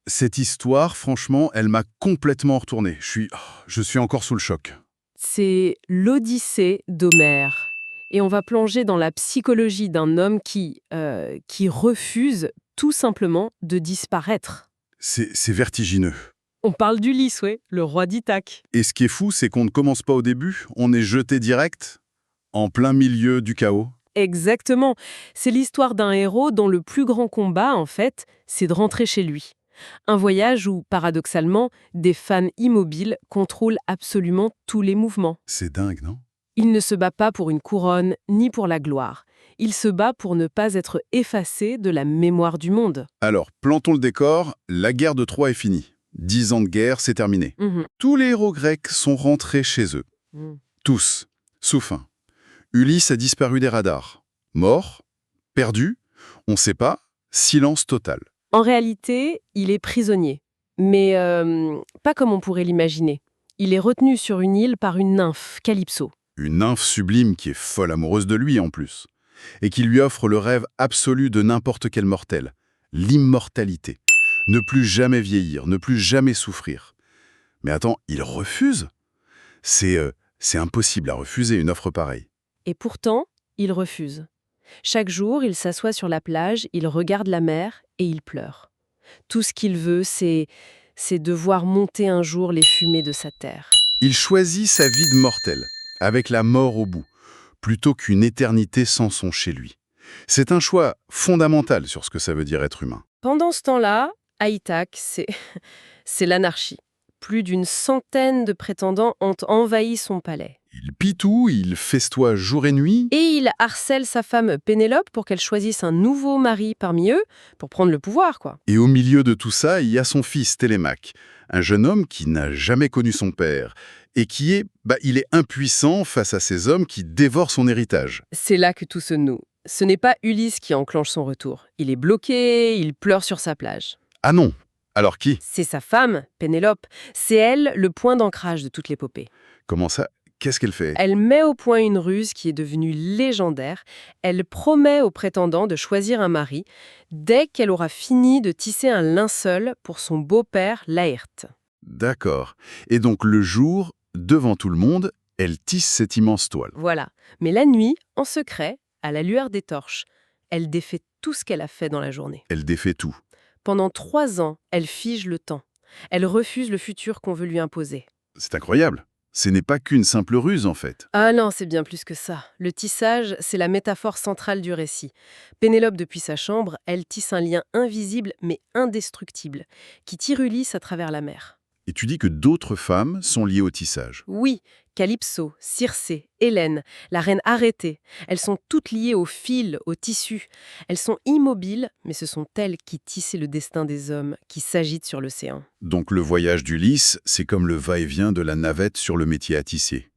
Cette histoire, franchement, elle m'a complètement retourné. Je suis encore sous le choc. C'est l'Odyssée d'Homère. Et on va plonger dans la psychologie d'un homme qui refuse tout simplement de disparaître. C'est vertigineux. On parle d'Ulysse, ouais, le roi d'Ithaque. Et ce qui est fou, c'est qu'on ne commence pas au début, on est jeté direct, en plein milieu du chaos. Exactement. C'est l'histoire d'un héros dont le plus grand combat, en fait, c'est de rentrer chez lui. Un voyage où, paradoxalement, des femmes immobiles contrôlent absolument tous les mouvements. C'est dingue, non? Il ne se bat pas pour une couronne ni pour la gloire. Il se bat pour ne pas être effacé de la mémoire du monde. Alors, plantons le décor, la guerre de Troie est finie. 10 ans de guerre, c'est terminé. Mhm. Tous les héros grecs sont rentrés chez eux. Mhm. Tous, sauf un. Ulysse a disparu des radars. Mort, perdu, on ne sait pas, silence total. En réalité, il est prisonnier. Mais pas comme on pourrait l'imaginer. Il est retenu sur une île par une nymphe, Calypso. Une nymphe sublime qui est folle amoureuse de lui en plus, et qui lui offre le rêve absolu de n'importe quel mortel, l'immortalité. Ne plus jamais vieillir, ne plus jamais souffrir. Mais attends, il refuse? C'est impossible à refuser une offre pareille. Et pourtant, il refuse. Chaque jour, il s'assoit sur la plage, il regarde la mer et il pleure. Tout ce qu'il veut, c'est de voir monter un jour les fumées de sa terre. Il choisit sa vie de mortel, avec la mort au bout, plutôt qu'une éternité sans son chez lui. C'est un choix fondamental sur ce que ça veut dire être humain. Pendant ce temps-là, à Ithaque, c'est l'anarchie. Plus d'une centaine de prétendants ont envahi son palais. Il pitoue, il festoie jour et nuit. Et il harcèle sa femme Pénélope pour qu'elle choisisse un nouveau mari parmi eux, pour prendre le pouvoir, quoi. Et au milieu de tout ça, il y a son fils Télémaque, un jeune homme qui n'a jamais connu son père, et il est impuissant face à ces hommes qui dévorent son héritage. C'est là que tout se noue. Ce n'est pas Ulysse qui enclenche son retour. Il est bloqué, il pleure sur sa plage. Ah non! Alors qui? C'est sa femme, Pénélope. C'est elle le point d'ancrage de toute l'épopée. Comment ça? Qu'est-ce qu'elle fait? Elle met au point une ruse qui est devenue légendaire. Elle promet aux prétendants de choisir un mari dès qu'elle aura fini de tisser un linceul pour son beau-père Laërte. D'accord. Et donc le jour, devant tout le monde, elle tisse cette immense toile. Voilà. Mais la nuit, en secret, à la lueur des torches, elle défait tout ce qu'elle a fait dans la journée. Elle défait tout. Pendant 3 ans, elle fige le temps. Elle refuse le futur qu'on veut lui imposer. C'est incroyable. Ce n'est pas qu'une simple ruse, en fait. Ah non, c'est bien plus que ça. Le tissage, c'est la métaphore centrale du récit. Pénélope, depuis sa chambre, elle tisse un lien invisible mais indestructible, qui tire Ulysse à travers la mer. Et tu dis que d'autres femmes sont liées au tissage. Oui, Calypso, Circé, Hélène, la reine arrêtée, elles sont toutes liées au fil, au tissu. Elles sont immobiles, mais ce sont elles qui tissaient le destin des hommes qui s'agitent sur l'océan. Donc le voyage d'Ulysse, c'est comme le va-et-vient de la navette sur le métier à tisser.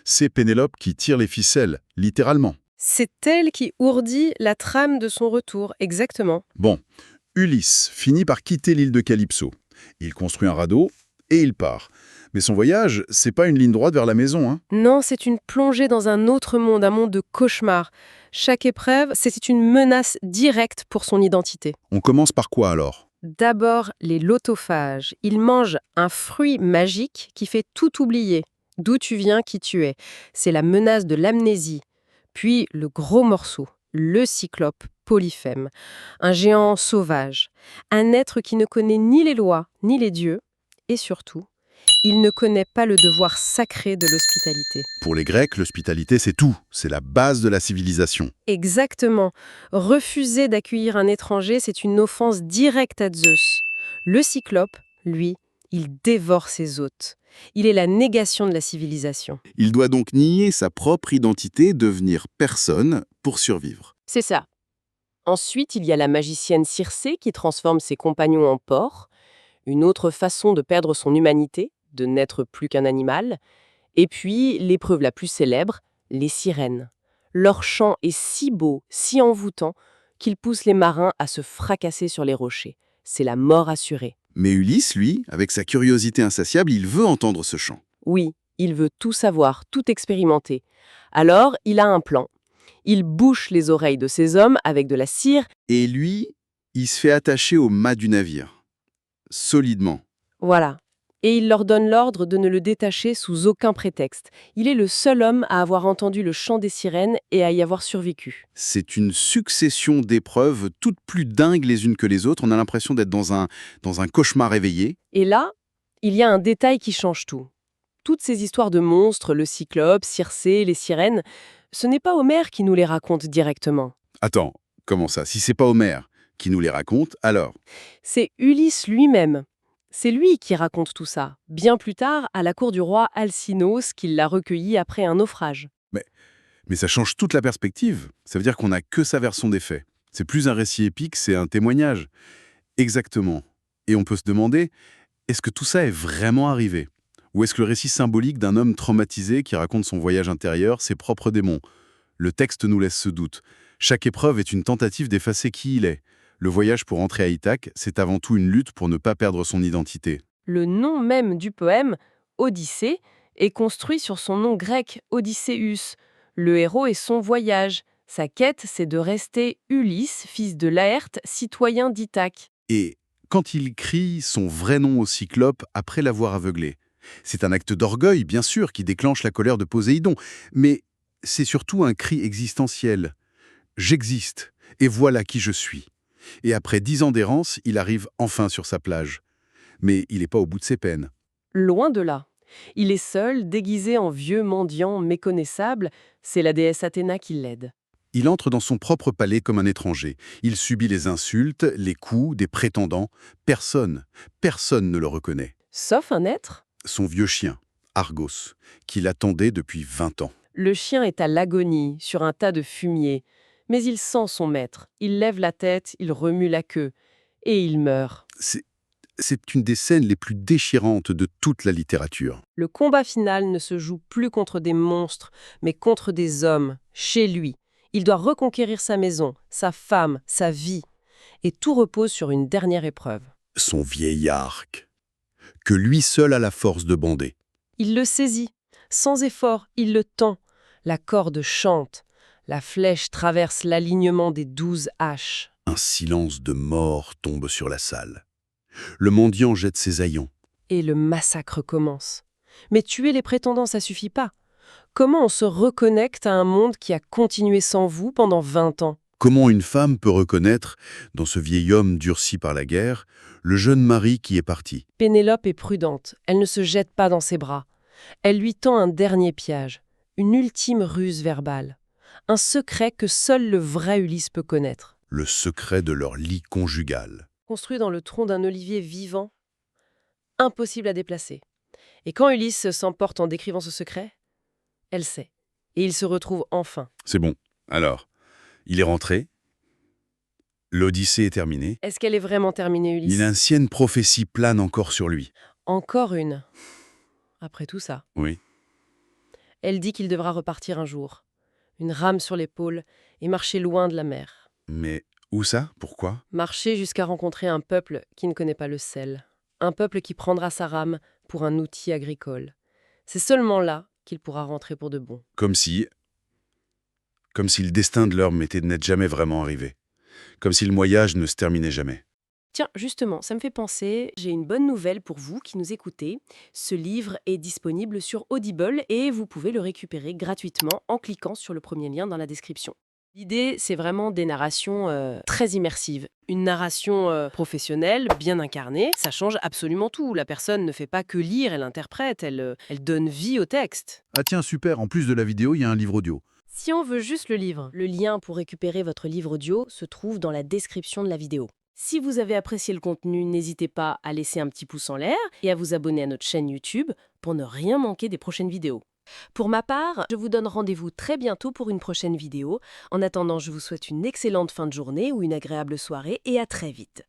C'est Pénélope qui tire les ficelles, littéralement. C'est elle qui ourdit la trame de son retour, exactement. Bon, Ulysse finit par quitter l'île de Calypso. Il construit un radeau et il part. Mais son voyage, c'est pas une ligne droite vers la maison, hein. Non, c'est une plongée dans un autre monde, un monde de cauchemar. Chaque épreuve, c'est une menace directe pour son identité. On commence par quoi alors? D'abord, les lotophages. Ils mangent un fruit magique qui fait tout oublier. D'où tu viens, qui tu es. C'est la menace de l'amnésie. Puis le gros morceau, le cyclope Polyphème. Un géant sauvage. Un être qui ne connaît ni les lois, ni les dieux. Et surtout, il ne connaît pas le devoir sacré de l'hospitalité. Pour les Grecs, l'hospitalité, c'est tout. C'est la base de la civilisation. Exactement. Refuser d'accueillir un étranger, c'est une offense directe à Zeus. Le cyclope, lui, il dévore ses hôtes. Il est la négation de la civilisation. Il doit donc nier sa propre identité, devenir personne pour survivre. C'est ça. Ensuite, il y a la magicienne Circé qui transforme ses compagnons en porcs. Une autre façon de perdre son humanité, de n'être plus qu'un animal. Et puis, l'épreuve la plus célèbre, les sirènes. Leur chant est si beau, si envoûtant, qu'il pousse les marins à se fracasser sur les rochers. C'est la mort assurée. Mais Ulysse, lui, avec sa curiosité insatiable, il veut entendre ce chant. Oui, il veut tout savoir, tout expérimenter. Alors, il a un plan. Il bouche les oreilles de ses hommes avec de la cire. Et lui, il se fait attacher au mât du navire. solidement. Voilà. Et il leur donne l'ordre de ne le détacher sous aucun prétexte. Il est le seul homme à avoir entendu le chant des sirènes et à y avoir survécu. C'est une succession d'épreuves, toutes plus dingues les unes que les autres. On a l'impression d'être dans un cauchemar éveillé. Et là, il y a un détail qui change tout. Toutes ces histoires de monstres, le cyclope, Circé, les sirènes, ce n'est pas Homère qui nous les raconte directement. Attends, comment ça? Si c'est pas Homère qui nous les raconte, alors? C'est Ulysse lui-même. C'est lui qui raconte tout ça, bien plus tard à la cour du roi Alcinous, qui l'a recueilli après un naufrage. Mais ça change toute la perspective. Ça veut dire qu'on n'a que sa version des faits. C'est plus un récit épique, c'est un témoignage. Exactement. Et on peut se demander, est-ce que tout ça est vraiment arrivé? Ou est-ce que le récit symbolique d'un homme traumatisé qui raconte son voyage intérieur, ses propres démons? Le texte nous laisse ce doute. Chaque épreuve est une tentative d'effacer qui il est. Le voyage pour entrer à Ithaque, c'est avant tout une lutte pour ne pas perdre son identité. Le nom même du poème, Odyssée, est construit sur son nom grec, Odysseus. Le héros est son voyage. Sa quête, c'est de rester Ulysse, fils de Laërte, citoyen d'Ithaque. Et quand il crie son vrai nom au cyclope après l'avoir aveuglé, c'est un acte d'orgueil, bien sûr, qui déclenche la colère de Poséidon, mais c'est surtout un cri existentiel. J'existe, et voilà qui je suis. Et après 10 ans d'errance, il arrive enfin sur sa plage. Mais il n'est pas au bout de ses peines. Loin de là. Il est seul, déguisé en vieux mendiant méconnaissable. C'est la déesse Athéna qui l'aide. Il entre dans son propre palais comme un étranger. Il subit les insultes, les coups des prétendants. Personne ne le reconnaît. Sauf un être. Son vieux chien, Argos, qui l'attendait depuis 20 ans. Le chien est à l'agonie, sur un tas de fumier. Mais il sent son maître. Il lève la tête, il remue la queue. Et il meurt. C'est une des scènes les plus déchirantes de toute la littérature. Le combat final ne se joue plus contre des monstres, mais contre des hommes, chez lui. Il doit reconquérir sa maison, sa femme, sa vie. Et tout repose sur une dernière épreuve. Son vieil arc, que lui seul a la force de bander. Il le saisit. Sans effort, il le tend. La corde chante. La flèche traverse l'alignement des 12 haches. Un silence de mort tombe sur la salle. Le mendiant jette ses haillons. Et le massacre commence. Mais tuer les prétendants, ça suffit pas. Comment on se reconnecte à un monde qui a continué sans vous pendant 20 ans? Comment une femme peut reconnaître, dans ce vieil homme durci par la guerre, le jeune mari qui est parti? Pénélope est prudente. Elle ne se jette pas dans ses bras. Elle lui tend un dernier piège, une ultime ruse verbale. Un secret que seul le vrai Ulysse peut connaître. Le secret de leur lit conjugal. Construit dans le tronc d'un olivier vivant, impossible à déplacer. Et quand Ulysse s'emporte en décrivant ce secret, elle sait. Et il se retrouve enfin. C'est bon. Alors, il est rentré. L'Odyssée est terminée. Est-ce qu'elle est vraiment terminée, Ulysse? Une ancienne prophétie plane encore sur lui. Encore une. Après tout ça. Oui. Elle dit qu'il devra repartir un jour. Une rame sur l'épaule et marcher loin de la mer. Mais où ça? Pourquoi? Marcher jusqu'à rencontrer un peuple qui ne connaît pas le sel. Un peuple qui prendra sa rame pour un outil agricole. C'est seulement là qu'il pourra rentrer pour de bon. Comme si le destin de l'homme était de n'être jamais vraiment arrivé. Comme si le voyage ne se terminait jamais. Tiens, justement, ça me fait penser, j'ai une bonne nouvelle pour vous qui nous écoutez. Ce livre est disponible sur Audible et vous pouvez le récupérer gratuitement en cliquant sur le premier lien dans la description. L'idée, c'est vraiment des narrations très immersives. Une narration professionnelle, bien incarnée, ça change absolument tout. La personne ne fait pas que lire, elle interprète, elle donne vie au texte. Ah tiens, super, en plus de la vidéo, il y a un livre audio. Si on veut juste le livre, le lien pour récupérer votre livre audio se trouve dans la description de la vidéo. Si vous avez apprécié le contenu, n'hésitez pas à laisser un petit pouce en l'air et à vous abonner à notre chaîne YouTube pour ne rien manquer des prochaines vidéos. Pour ma part, je vous donne rendez-vous très bientôt pour une prochaine vidéo. En attendant, je vous souhaite une excellente fin de journée ou une agréable soirée et à très vite.